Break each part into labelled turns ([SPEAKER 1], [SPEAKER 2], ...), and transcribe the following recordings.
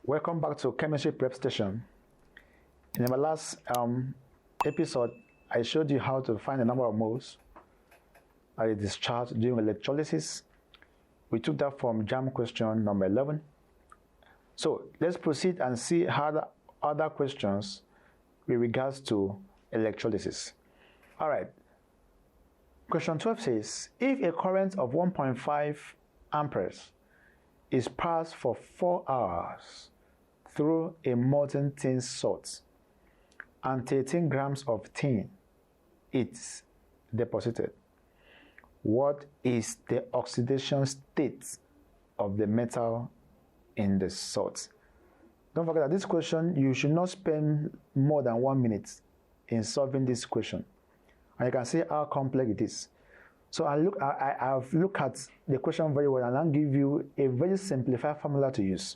[SPEAKER 1] Welcome back to Chemistry Prep Station. In our last episode, I showed you how to find the number of moles at a discharge during electrolysis. We took that from JAM question number 11. So let's proceed and see how the other questions with regards to electrolysis. All right. Question 12 says, if a current of 1.5 amperes is passed for 4 hours through a molten tin salt and 13 grams of tin is deposited, what is the oxidation state of the metal in the salt? Don't forget that this question, you should not spend more than 1 minute in solving this question. And you can see how complex it is. So I've looked at the question very well, and I'll give you a very simplified formula to use.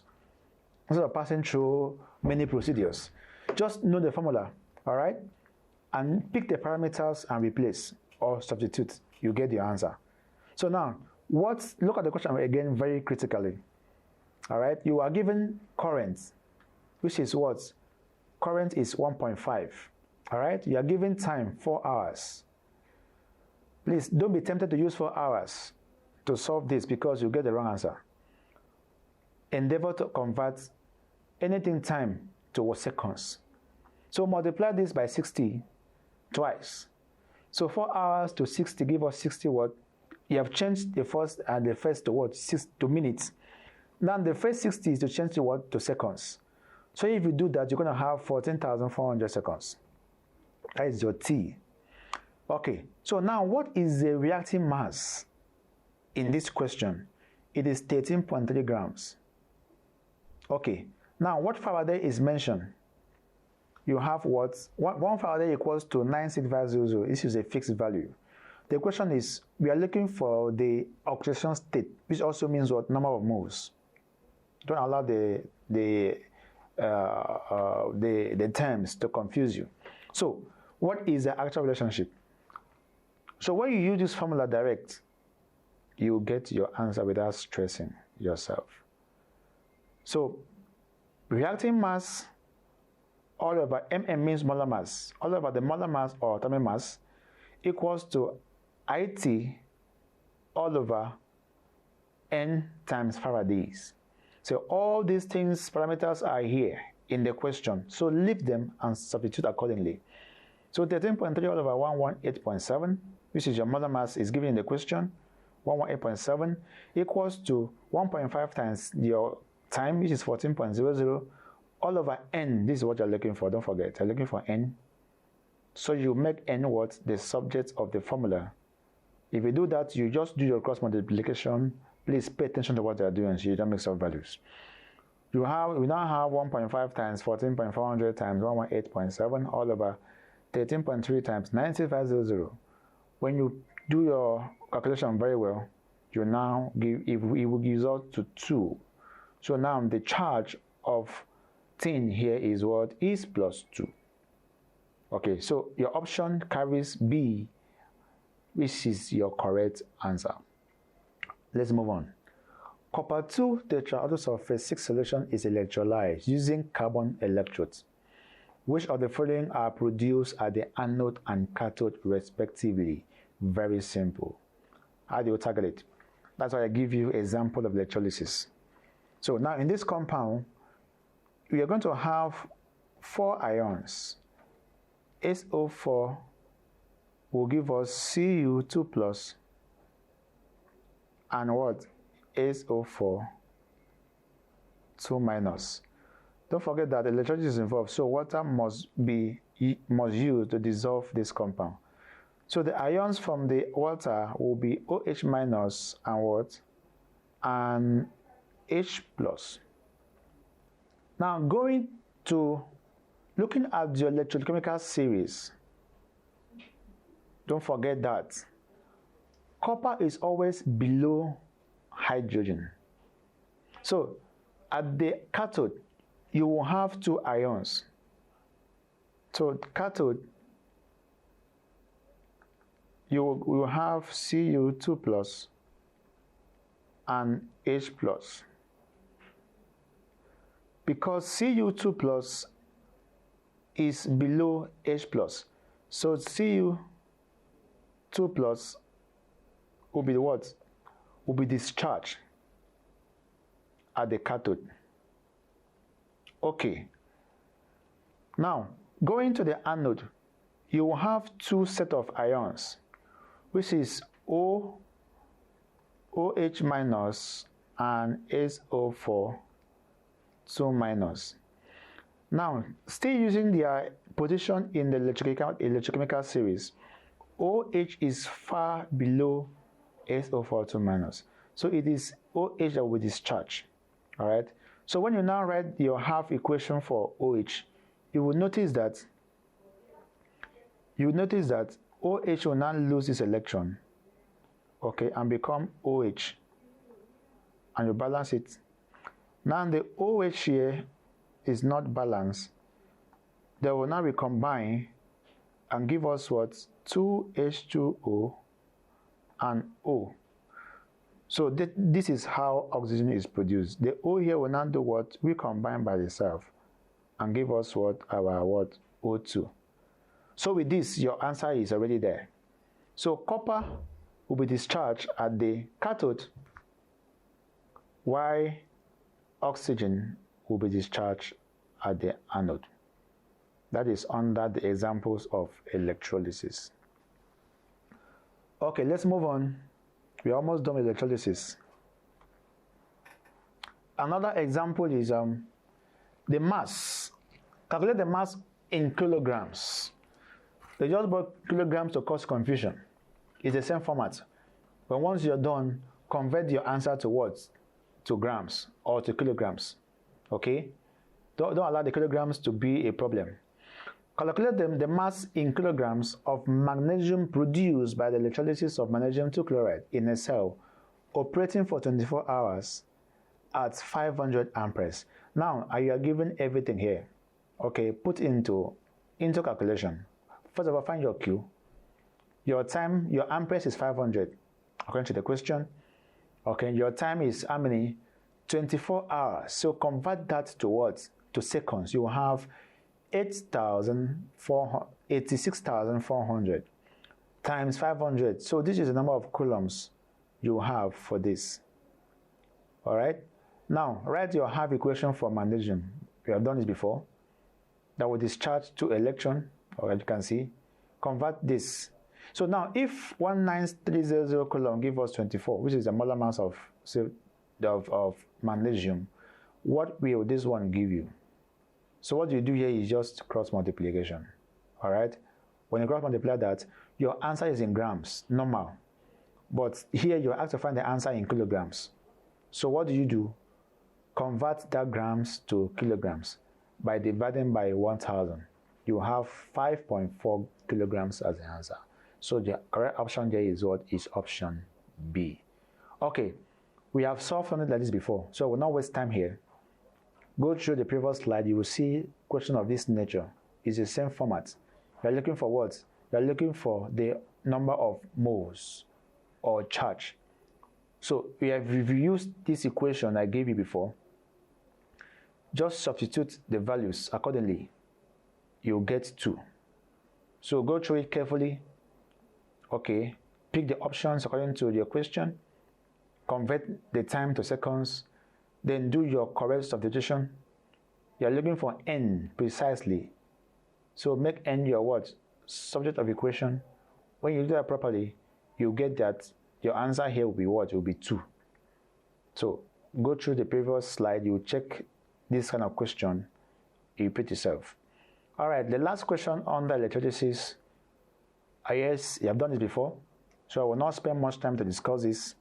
[SPEAKER 1] Instead of passing through many procedures, just know the formula, all right? And pick the parameters and replace or substitute. You get the answer. So now, look at the question again very critically. All right, you are given current, which is what? Current is 1.5. All right, you are given time 4 hours. Please don't be tempted to use 4 hours to solve this because you get the wrong answer. Endeavor to convert anything time to seconds. So multiply this by 60 twice. So 4 hours to 60 give us 60 what? You have changed the first and the first to what? 6 to minutes. Now the first 60 is to change the what? To seconds. So if you do that, you're going to have 14,400 seconds. That is your T. Okay, so now what is the reacting mass in this question? It is 13.3 grams. Okay, now what Faraday is mentioned? You have what? 1 Faraday equals to 96500. This is a fixed value. The question is, we are looking for the oxidation state, which also means what? Number of moles. Don't allow the terms to confuse you. So, what is the actual relationship? So when you use this formula direct, you get your answer without stressing yourself. So, reacting mass all over mm means molar mass, all over the molar mass or atomic mass equals to IT all over N times Faradays. So all these things, parameters are here in the question. So leave them and substitute accordingly. So 13.3 all over 118.7, which is your molar mass, is given in the question. 118.7 equals to 1.5 times your time, which is 14.00, all over N. This is what you're looking for. Don't forget, you're looking for N. So you make N what? The subject of the formula. If you do that, you just do your cross multiplication. Please pay attention to what you're doing so you don't mix up values. We now have 1.5 times 14.400 times 118.7 all over 13.3 times 96500. When you do your calculation very well, you now it will result to 2. So now the charge of tin here is what? Is plus 2. Okay, so your option carries B, which is your correct answer. Let's move on. Copper 2 tetrahydrosulfate 6 solution is electrolyzed using carbon electrodes. Which of the following are produced at the anode and cathode respectively? Very simple. How do you tackle it? That's why I give you an example of electrolysis. So now in this compound, we are going to have 4 ions. SO4 will give us Cu2 plus and what? SO4 2 minus. Don't forget that electrolysis is involved, so water must use to dissolve this compound. So the ions from the water will be OH minus and what? And H plus. Now going to looking at the electrochemical series, don't forget that copper is always below hydrogen. So at the cathode, you will have 2 ions. So cathode, you will have Cu2 plus and H plus. because Cu2 plus is below H plus. So Cu2 plus will be what? Will be discharged at the cathode. Okay. Now, going to the anode, you will have two sets of ions, which is OH minus and SO4 2 minus. Now, still using their position in the electrochemical series, OH is far below SO4 2 minus. So it is OH that will be discharged. All right. So when you now write your half equation for OH, you will notice that OH will now lose its electron, okay, and become OH, and you balance it. Now the OH here is not balanced. They will now recombine and give us what? 2H2O and O. So this is how oxygen is produced. The O here will now do what? Recombine by itself and give us what? Our what? O2. So with this, your answer is already there. So copper will be discharged at the cathode, while oxygen will be discharged at the anode. That is under the examples of electrolysis. Okay, let's move on. We're almost done with electrolysis. Another example is the mass. Calculate the mass in kilograms. They just brought kilograms to cause confusion. It's the same format. But once you're done, convert your answer to what? To grams or to kilograms. Okay? Don't allow the kilograms to be a problem. Calculate the mass in kilograms of magnesium produced by the electrolysis of magnesium 2 chloride in a cell operating for 24 hours at 500 amperes. Now, you are given everything here. Okay, put into calculation. First of all, find your Q. Your time, your amperes is 500, according to the question. Okay, your time is how many? 24 hours. So convert that to what? To seconds. You will have 86,400 times 500. So this is the number of coulombs you have for this. All right. Now write your half equation for magnesium. We have done this before. That will discharge 2 electrons. Or you can see. Convert this. So now if 19300 coulomb give us 24, which is the molar mass of magnesium, what will this one give you? So what you do here is just cross multiplication. All right. When you cross multiply that, your answer is in grams, normal. But here you're asked to find the answer in kilograms. So what do? Convert that grams to kilograms by dividing by 1000. You have 5.4 kilograms as the answer. So the correct option there is what? Is option B. Okay. We have solved something like this before, so we'll not waste time here. Go through the previous slide, you will see question of this nature. It's the same format. You're looking for what? You're looking for the number of moles or charge. So we have used this equation I gave you before. Just substitute the values accordingly. You'll get 2. So go through it carefully. Okay. Pick the options according to your question. Convert the time to seconds. Then do your correct substitution. You're looking for n precisely. So make n your what? Subject of equation. When you do that properly, you get that your answer here will be what? It will be 2. So go through the previous slide. You check this kind of question. You repeat yourself. All right. The last question on the electrolysis. Yes, you have done this before. So I will not spend much time to discuss this.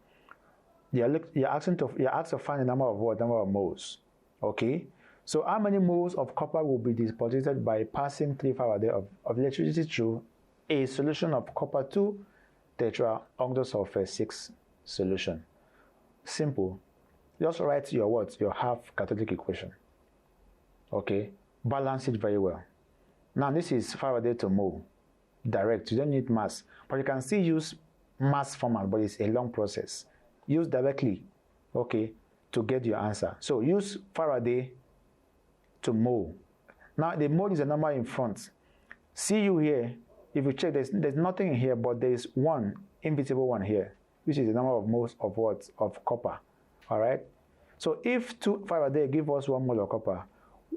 [SPEAKER 1] You're asked to find the number of what? Number of moles. Okay. So how many moles of copper will be deposited by passing 3 Faraday of electricity through a solution of copper 2 tetraoctosulfate 6 solution? Simple. Just write your what? Your half cathodic equation. Okay. Balance it very well. Now this is Faraday to mole. Direct. You don't need mass. But you can still use mass format, but it's a long process. Use directly, okay, to get your answer. So use Faraday to mole. Now the mole is a number in front. Cu here, if you check, there's nothing here, but there is one invisible one here, which is the number of moles of what? Of copper. All right. So if 2 Faraday give us 1 mole of copper,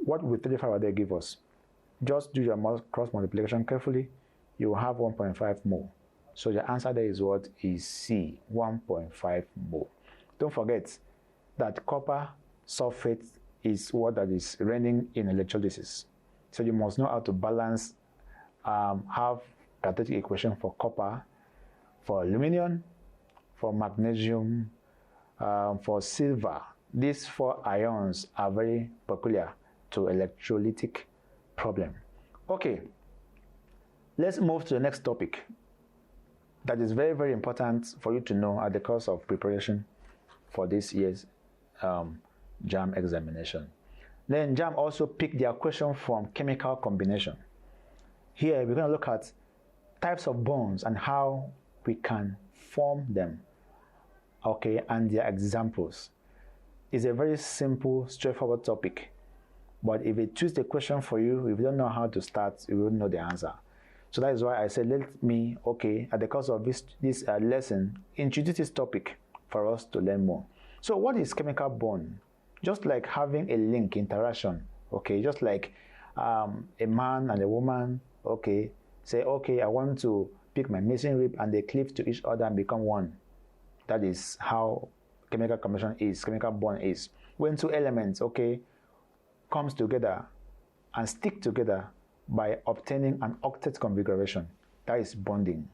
[SPEAKER 1] what will 3 Faraday give us? Just do your cross multiplication carefully. You will have 1.5 mole. So the answer there is what? Is C, 1.5 mole. Don't forget that copper sulfate is what that is reigning in electrolysis. So you must know how to balance, have quadratic equation for copper, for aluminum, for magnesium, for silver. These 4 ions are very peculiar to electrolytic problem. Okay, let's move to the next topic that is very, very important for you to know at the course of preparation for this year's JAM examination. Then JAM also picked their question from chemical combination. Here we're going to look at types of bonds and how we can form them, okay, and their examples. It's a very simple, straightforward topic, but if it choose the question for you, if you don't know how to start, you won't know the answer. So that is why I said, let me, okay, at the course of this lesson, introduce this topic for us to learn more. So what is chemical bond? Just like having a link interaction, okay, just like a man and a woman, okay, say, okay, I want to pick my missing rib, and they cleave to each other and become one. That is how chemical combination is, chemical bond is. When 2 elements, okay, comes together and stick together by obtaining an octet configuration, that is bonding.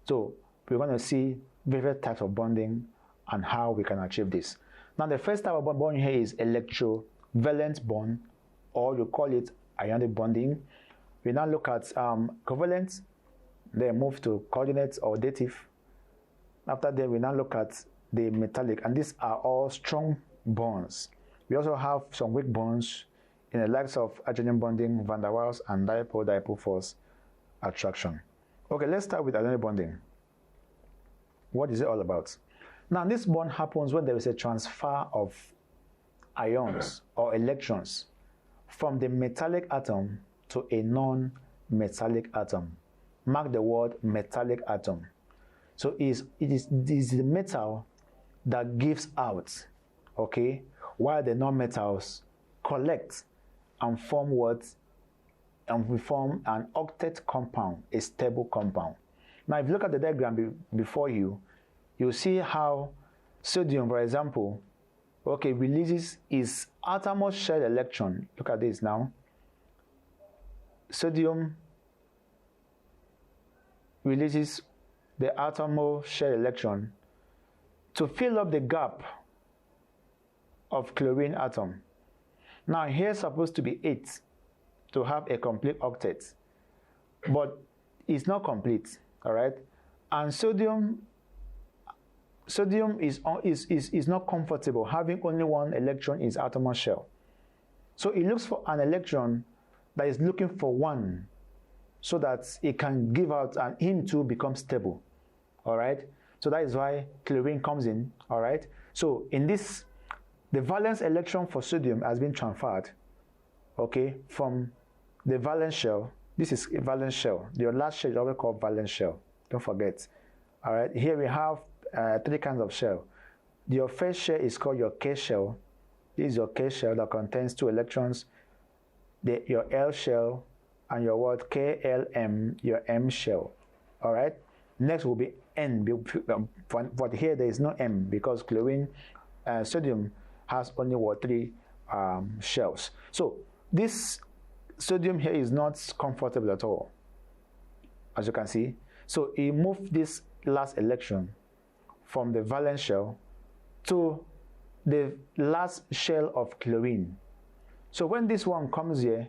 [SPEAKER 1] So we're going to see various types of bonding and how we can achieve this. Now the first type of bond here is electrovalent bond, or you call it ionic bonding. We now look at covalent, then move to coordinate or dative. After that, we now look at the metallic, and these are all strong bonds. We also have some weak bonds in the likes of hydrogen bonding, van der Waals, and dipole-dipole force attraction. Okay, let's start with ionic bonding. What is it all about? Now, this bond happens when there is a transfer of ions or electrons from the metallic atom to a non-metallic atom. Mark the word metallic atom. So it is the metal that gives out, okay, while the non-metals collect and form what? And we form an octet compound, a stable compound. Now, if you look at the diagram before you, you'll see how sodium, for example, okay, releases its outermost shell electron. Look at this now. Sodium releases the outermost shell electron to fill up the gap of chlorine atom. Now here's supposed to be 8 to have a complete octet, but it's not complete, all right? And sodium is not comfortable having only 1 electron in its outermost shell. So it looks for an electron that is looking for 1 so that it can give out and him too becomes stable, all right? So that is why chlorine comes in, all right? So in this, the valence electron for sodium has been transferred, okay, from the valence shell. This is a valence shell. Your last shell is always called valence shell. Don't forget. All right, here we have 3 kinds of shell. Your first shell is called your K shell. This is your K shell that contains 2 electrons. Your L shell and your what? KLM, your M shell. All right. Next will be N. But here there is no M because chlorine, sodium has only what? 3 shells. So this sodium here is not comfortable at all, as you can see. So it moved this last electron from the valence shell to the last shell of chlorine. So when this one comes here,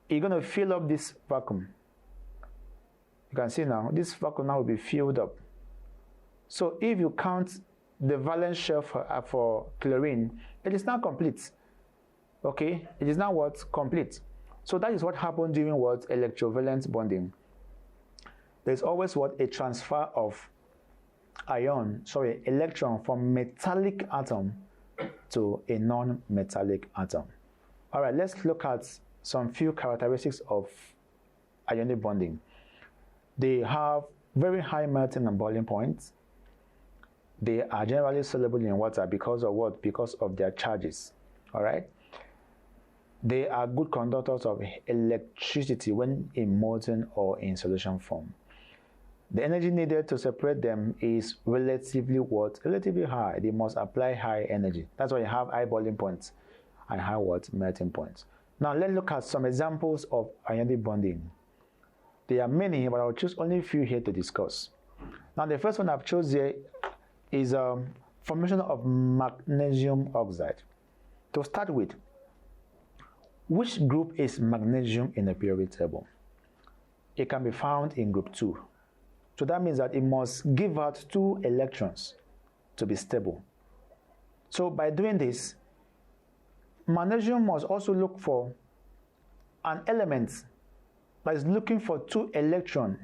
[SPEAKER 1] it's going to fill up this vacuum. You can see now, this vacuum now will be filled up. So if you count the valence shell for chlorine, it is now complete. Okay, it is now what? Complete. So that is what happened during what? Electrovalent bonding. There's always what? A transfer of electron from metallic atom to a non-metallic atom. All right, let's look at some few characteristics of ionic bonding. They have very high melting and boiling points. They are generally soluble in water because of what? Because of their charges. All right. They are good conductors of electricity when in molten or in solution form. The energy needed to separate them is relatively what? Relatively high. They must apply high energy. That's why you have high boiling points and high what? Melting points. Now let's look at some examples of ionic bonding. There are many, but I'll choose only a few here to discuss. Now the first one I've chosen here is formation of magnesium oxide. To start with, which group is magnesium in the periodic table? It can be found in group 2. So that means that it must give out 2 electrons to be stable. So by doing this, magnesium must also look for an element that is looking for 2 electrons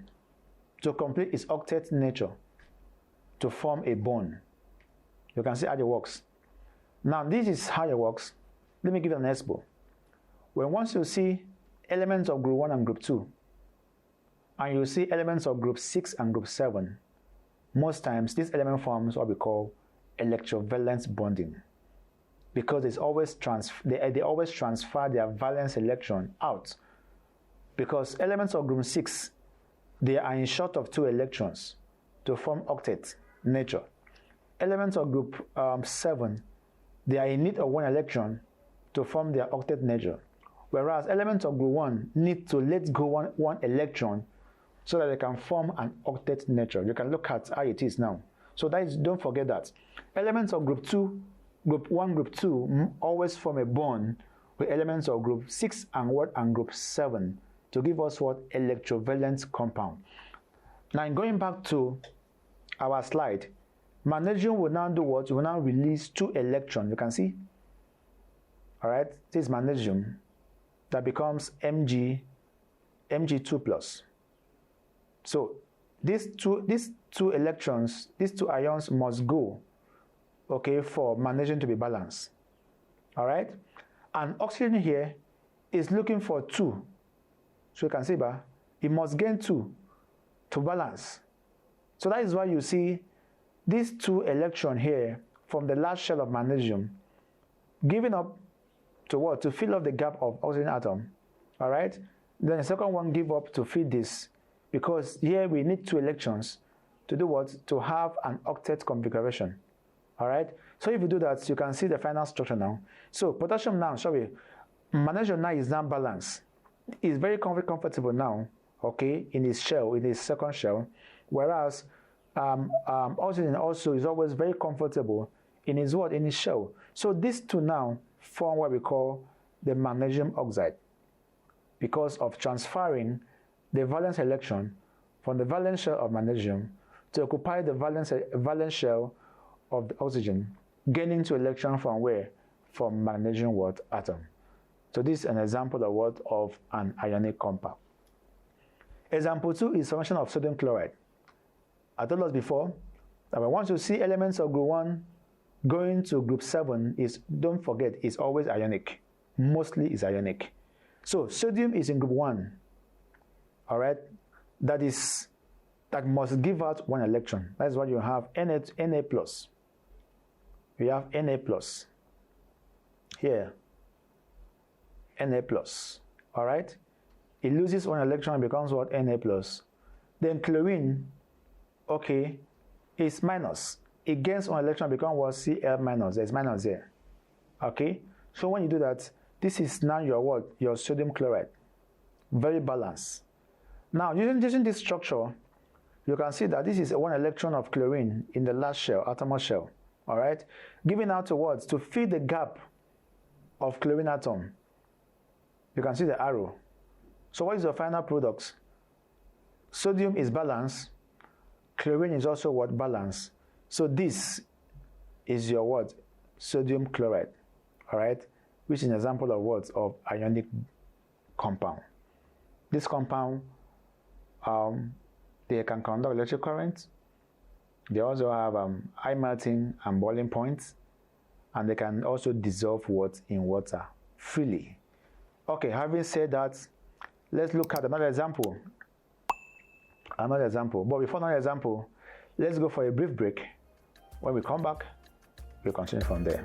[SPEAKER 1] to complete its octet nature to form a bond. You can see how it works. Now this is how it works. Let me give you an example. When once you see elements of group 1 and group 2, and you see elements of group 6 and group 7, most times this element forms what we call electrovalence bonding, because they always transfer their valence electron out, because elements of group 6, they are in short of 2 electrons to form octet nature. Elements of group 7, they are in need of 1 electron to form their octet nature, whereas elements of group 1 need to let go one electron so that they can form an octet nature. You can look at how it is now. So that is, don't forget that. Elements of group 1, group 2 always form a bond with elements of group 6 and group 7 to give us what? Electrovalent compound. Now going back to our slide, magnesium will now do what? It will now release 2 electrons. You can see? All right, this is magnesium that becomes Mg2 plus. So these two electrons, these 2 ions must go, okay, for magnesium to be balanced. All right, and oxygen here is looking for 2. So you can see, it must gain 2 to balance. So that is why you see these 2 electrons here from the last shell of magnesium giving up to what? To fill up the gap of oxygen atom. All right, then the second one give up to fill this, because here we need 2 electrons to do what? To have an octet configuration. All right, so if you do that, you can see the final structure now. So potassium now, magnesium now is now balanced. It's very comfortable now, okay, in its shell, in its second shell, whereas oxygen also is always very comfortable in its what? In its shell. So these 2 now form what we call the magnesium oxide, because of transferring the valence electron from the valence shell of magnesium to occupy the valence shell of the oxygen, gaining 2 electrons from where? From magnesium what? Atom. So this is an example of what? Of an ionic compound. Example 2 is formation of sodium chloride. I told us before that once you see elements of group 1 going to group 7, don't forget, it's always ionic. Mostly is ionic. So sodium is in group 1. All right, that must give out 1 electron. That's why you have Na plus. You have Na plus here, Na plus. All right, it loses 1 electron and becomes what? Na plus. Then chlorine, okay, is minus. It gains 1 electron and becomes what? Cl minus. There's minus there. Okay, so when you do that, this is now your what? Your sodium chloride. Very balanced. Now, using this structure, you can see that this is 1 electron of chlorine in the last shell, outermost shell. All right, giving out to what? To fill the gap of chlorine atom. You can see the arrow. So what is the final product? Sodium is balanced. Chlorine is also what? Balanced. So this is your what? Sodium chloride. All right, which is an example of what? Of ionic compound. This compound, they can conduct electric current. They also have high melting and boiling points, and they can also dissolve what? In water freely. Okay, having said that, let's look at another example. But before another example, let's go for a brief break. When we come back, we'll continue from there.